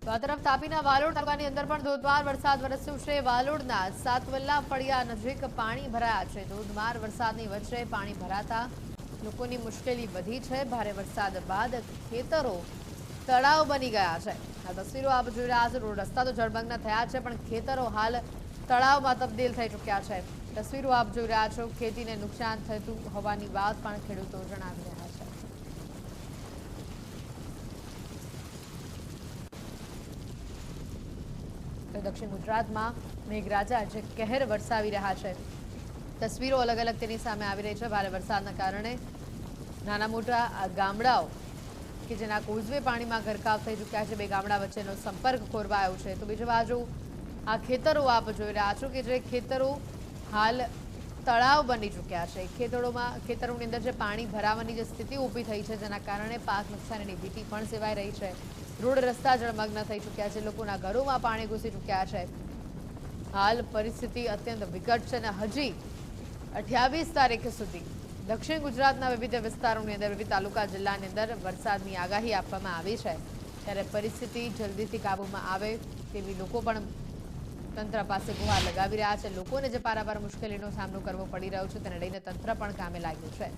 તો આ તરફ તાપીના વાલોડ તાલુકાની અંદર પણ ધોધમાર વરસાદ વરસ્યો છે। વાલોડના સાતવલ્લા ફળિયા નજીક પાણી ભરાયા છે। ધોધમાર વરસાદની વચ્ચે પાણી ભરાતા લોકોની મુશ્કેલી વધી છે। ભારે વરસાદ બાદ ખેતરો તળાવ બની ગયા છે। આ તસવીરો આપ જોઈ રહ્યા છો। રોડ રસ્તા તો જળમગ્ન થયા છે, પણ ખેતરો હાલ તળાવમાં તબદીલ થઈ ચૂક્યા છે। તસવીરો આપ જોઈ રહ્યા છો। ખેતીને નુકસાન થતું હોવાની વાત પણ ખેડૂતો જણાવી રહ્યા છે। દક્ષિણ ગુજરાતમાં મેઘરાજા જે કહેર વરસાવી રહ્યા છે। તસવીરો અલગ અલગ તેની સામે આવી રહી છે। ભારે વરસાદના કારણે નાના મોટા ગામડાઓ કે જેના કોઝવે પાણીમાં ગરકાવ થઈ ચૂક્યા છે। બે ગામડા વચ્ચેનો સંપર્ક ખોરવાયો છે। તો બીજી બાજુ આ ખેતરો આપ જોઈ રહ્યા છો કે જે ખેતરો હાલ તળાવ બની ચૂક્યા છે। ખેતરોની અંદર જે પાણી ભરાવાની જે સ્થિતિ ઊભી થઈ છે, જેના કારણે પાક નુકસાનીની ભીતિ પણ સેવાઈ રહી છે। રોડ રસ્તા જળમગ્ન થઈ ચૂક્યા છે। લોકોના ઘરોમાં પાણી ઘૂસી ચૂક્યા છે। હાલ પરિસ્થિતિ અત્યંત વિકટ છે અને હજી 28 તારીખ સુધી દક્ષિણ ગુજરાતના વિવિધ વિસ્તારોની અંદર, વિવિધ તાલુકા જિલ્લાની અંદર વરસાદની આગાહી આપવામાં આવી છે। ત્યારે પરિસ્થિતિ જલ્દીથી કાબૂમાં આવે તેવી લોકો પણ તંત્ર પાસે ગુહાર લગાવી રહ્યા છે। લોકોને જે પારાવાર મુશ્કેલીનો સામનો કરવો પડી રહ્યો છે તેને લઈને તંત્ર પણ કામે લાગ્યું છે।